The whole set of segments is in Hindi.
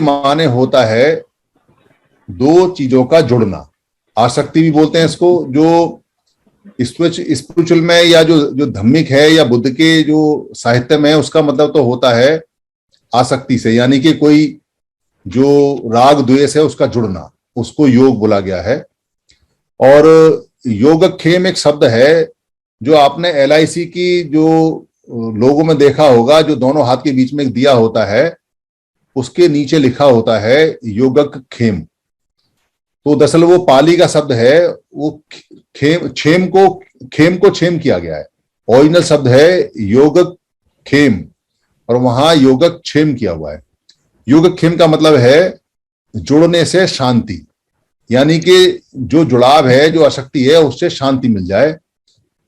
माने होता है दो चीजों का जुड़ना। आसक्ति भी बोलते हैं इसको, जो स्पिरिचुअल में या जो जो धार्मिक है या बुद्ध के जो साहित्य में है, उसका मतलब तो होता है आसक्ति से, यानी कि कोई जो राग द्वेष है उसका जुड़ना, उसको योग बोला गया है। और योगक्षेम एक शब्द है जो आपने एलआईसी की जो लोगों में देखा होगा, जो दोनों हाथ के बीच में एक दिया होता है, उसके नीचे लिखा होता है योगक्षेम। तो दरअसल वो पाली का शब्द है, वो खेम को क्षेम किया गया है। ओरिजिनल शब्द है योगक्षेम और वहां योगक्षेम किया हुआ है। योगक्षेम का मतलब है जुड़ने से शांति, यानी कि जो जुड़ाव है, जो आसक्ति है, उससे शांति मिल जाए।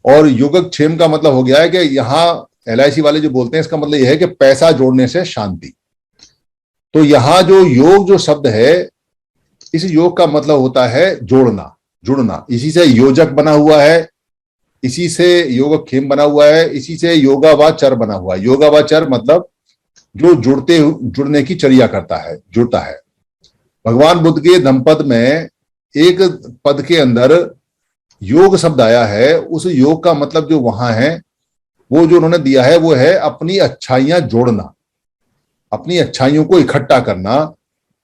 और योगक्षेम का मतलब हो गया है कि यहाँ एलआईसी वाले जो बोलते हैं, इसका मतलब यह है कि पैसा जोड़ने से शांति। तो यहाँ जो योग जो शब्द है, इस योग का मतलब होता है जोड़ना, जुड़ना। इसी से योजक बना हुआ है, इसी से योगक्षेम बना हुआ है, इसी से योगावाचर बना हुआ है। योगावाचर मतलब जो जुड़ने की चर्या करता है, जुड़ता है। भगवान बुद्ध के धम्मपद में एक पद के अंदर योग शब्द आया है। उस योग का मतलब जो वहां है, वो जो उन्होंने दिया है, वो है अपनी अच्छाइयां जोड़ना, अपनी अच्छाइयों को इकट्ठा करना।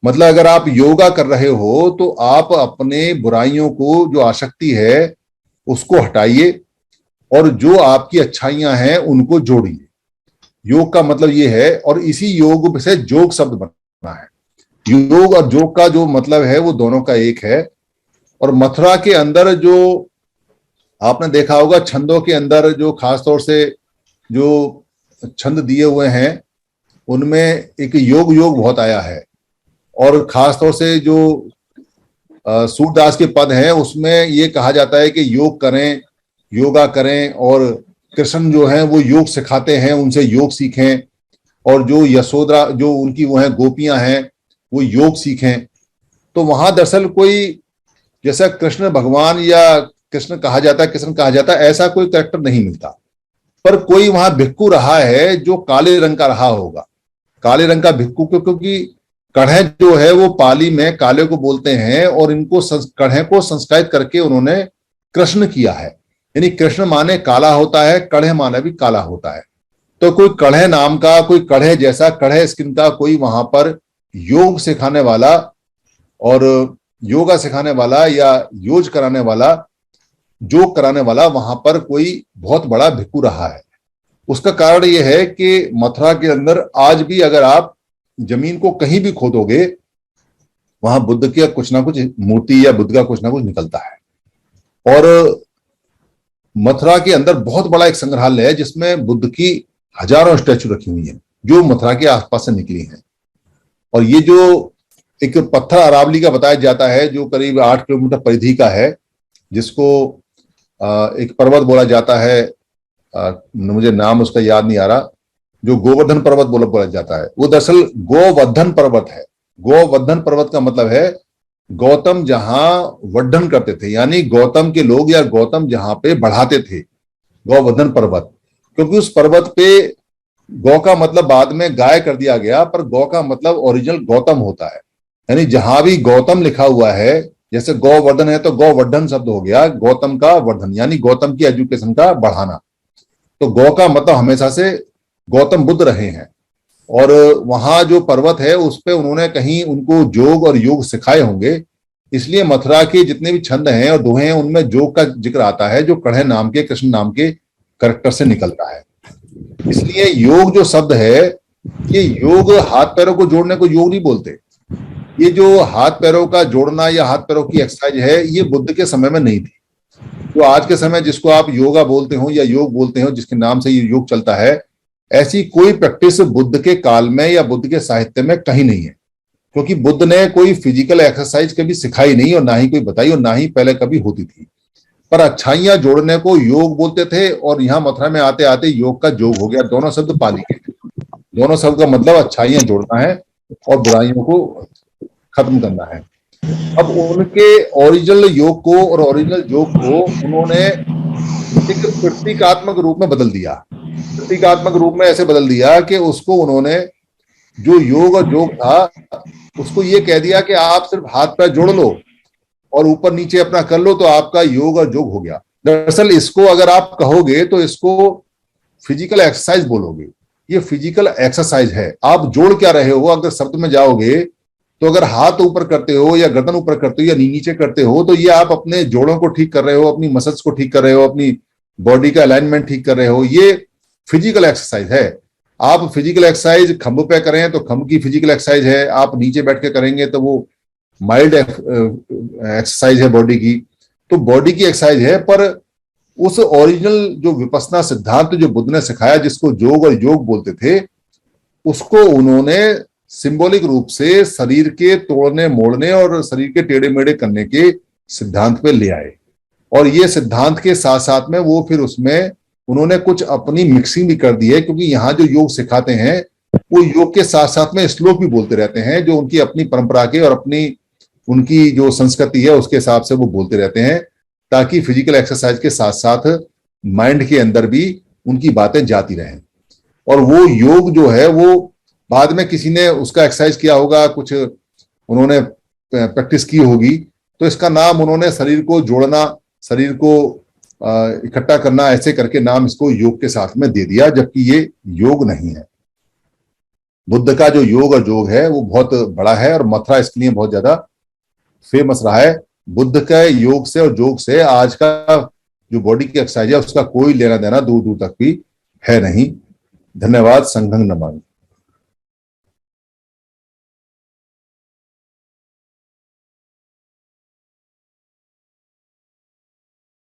मतलब अगर आप योगा कर रहे हो तो आप अपने बुराइयों को, जो आसक्ति है, उसको हटाइए और जो आपकी अच्छाइयां हैं उनको जोड़िए। योग का मतलब ये है। और इसी योग से जोग शब्द बना है। योग और जोग का जो मतलब है वो दोनों का एक है। और मथुरा के अंदर जो आपने देखा होगा, छंदों के अंदर जो खासतौर से जो छंद दिए हुए हैं, उनमें एक योग बहुत आया है। और खासतौर से जो सूरदास के पद हैं, उसमें ये कहा जाता है कि योग करें, योगा करें, और कृष्ण जो हैं वो योग सिखाते हैं, उनसे योग सीखें। और जो यशोदा, जो उनकी वो हैं गोपियां हैं, वो योग सीखें। तो वहां दरअसल कोई, जैसा कृष्ण भगवान या कृष्ण कहा जाता है, कृष्ण कहा जाता है, ऐसा कोई कैरेक्टर नहीं मिलता। पर कोई वहां भिक्खु रहा है जो काले रंग का रहा होगा, काले रंग का भिक्खु, क्योंकि कढ़े जो है वो पाली में काले को बोलते हैं, और इनको कढ़े को संस्कृत करके उन्होंने कृष्ण किया है। यानी कृष्ण माने काला होता है, कढ़े माने भी काला होता है। तो कोई कढ़े नाम का, कोई कढ़े जैसा, कढ़े स्किन का कोई वहां पर योग सिखाने वाला और योगा सिखाने वाला या योग कराने वाला, योग कराने वाला वहां पर कोई बहुत बड़ा भिक्खु रहा है। उसका कारण यह है कि मथुरा के अंदर आज भी अगर आप जमीन को कहीं भी खोदोगे, वहां बुद्ध की कुछ ना कुछ मूर्ति या बुद्ध का कुछ ना कुछ निकलता है। और मथुरा के अंदर बहुत बड़ा एक संग्रहालय है जिसमें बुद्ध की हजारों स्टैचू रखी हुई हैं, जो मथुरा के आसपास से निकली हैं। और ये जो एक पत्थर अरावली का बताया जाता है, जो करीब 8 किलोमीटर परिधि का है, जिसको एक पर्वत बोला जाता है, मुझे नाम उसका याद नहीं आ रहा, जो गोवर्धन पर्वत बोला जाता है, वो दरअसल गोवर्धन पर्वत है। गोवर्धन पर्वत का मतलब है गौतम जहां वर्धन करते थे, यानी गौतम के लोग या गौतम जहां पे बढ़ाते थे, गोवर्धन पर्वत। क्योंकि उस पर्वत पे गौ का मतलब बाद में गाय कर दिया गया, पर गौ का मतलब ओरिजिनल गौतम होता है। यानी जहां भी गौतम लिखा हुआ है, जैसे गोवर्धन है तो गोवर्धन शब्द हो गया, गौतम का वर्धन, यानी गौतम की एजुकेशन का बढ़ाना। तो गौ का मतलब हमेशा से गौतम बुद्ध रहे हैं। और वहां जो पर्वत है उस पे उन्होंने कहीं उनको जोग और योग सिखाए होंगे, इसलिए मथुरा के जितने भी छंद हैं और दोहे हैं, उनमें जोग का जिक्र आता है, जो कढ़े नाम के, कृष्ण नाम के कैरेक्टर से निकलता है। इसलिए योग जो शब्द है, ये योग हाथ पैरों को जोड़ने को योग नहीं बोलते। ये जो हाथ पैरों का जोड़ना या हाथ पैरों की एक्सरसाइज है, ये बुद्ध के समय में नहीं थी। जो आज के समय जिसको आप योगा बोलते हो या योग बोलते हो, जिसके नाम से ये योग चलता है, ऐसी कोई प्रैक्टिस बुद्ध के काल में या बुद्ध के साहित्य में कहीं नहीं है। क्योंकि बुद्ध ने कोई फिजिकल एक्सरसाइज कभी सिखाई नहीं, और ना ही कोई बताई, और ना ही पहले कभी होती थी। पर अच्छाइयां जोड़ने को योग बोलते थे, और यहाँ मथुरा में आते आते योग का जोग हो गया। दोनों शब्द पाली के, दोनों शब्द का मतलब अच्छाइयां जोड़ना है और बुराइयों को खत्म करना है। अब उनके ओरिजिनल योग को और ओरिजिनल जोग को उन्होंने एक प्रतीकात्मक रूप में बदल दिया। प्रतीकात्मक रूप में ऐसे बदल दिया कि उसको उन्होंने, जो योग और जोग था, उसको ये कह दिया कि आप सिर्फ हाथ पैर जोड़ लो और ऊपर नीचे अपना कर लो तो आपका योग और जोग हो गया। दरअसल इसको अगर आप कहोगे तो इसको फिजिकल एक्सरसाइज बोलोगे। ये फिजिकल एक्सरसाइज है। आप जोड़ क्या रहे हो? अगर शब्द में जाओगे तो अगर हाथ ऊपर करते हो या गर्दन ऊपर करते हो या नीचे करते हो तो ये आप अपने जोड़ों को ठीक कर रहे हो, अपनी मसल्स को ठीक कर रहे हो, अपनी बॉडी का अलाइनमेंट ठीक कर रहे हो। ये फिजिकल एक्सरसाइज है। आप फिजिकल एक्सरसाइज खंभ पे करें तो खंभ की फिजिकल एक्सरसाइज है, आप नीचे बैठ के करेंगे तो वो माइल्ड एक्सरसाइज है बॉडी की। तो बॉडी की एक्सरसाइज है, पर उस ओरिजिनल जो विपස්සना सिद्धांत जो बुद्ध ने सिखाया, जिसको जोग और योग बोलते थे, उसको उन्होंने सिंबॉलिक रूप से शरीर के तोड़ने मोड़ने और शरीर के टेढ़े मेढ़े करने के सिद्धांत पे ले आए। और ये सिद्धांत के साथ साथ में वो फिर उसमें उन्होंने कुछ अपनी मिक्सिंग भी कर दी है, क्योंकि यहाँ जो योग सिखाते हैं वो योग के साथ साथ में श्लोक भी बोलते रहते हैं, जो उनकी अपनी परंपरा के और अपनी उनकी जो संस्कृति है उसके हिसाब से वो बोलते रहते हैं, ताकि फिजिकल एक्सरसाइज के साथ साथ माइंड के अंदर भी उनकी बातें जाती रहें। और वो योग जो है वो बाद में किसी ने उसका एक्सरसाइज किया होगा, कुछ उन्होंने प्रैक्टिस की होगी, तो इसका नाम उन्होंने शरीर को जोड़ना, शरीर को इकट्ठा करना, ऐसे करके नाम इसको योग के साथ में दे दिया, जबकि ये योग नहीं है। बुद्ध का जो योग और जोग है वो बहुत बड़ा है और मथुरा इसके लिए बहुत ज्यादा फेमस रहा है। बुद्ध के योग से और जोग से आज का जो बॉडी की एक्सरसाइज है उसका कोई लेना देना दूर दूर तक भी है नहीं। धन्यवाद। संघं नमामि।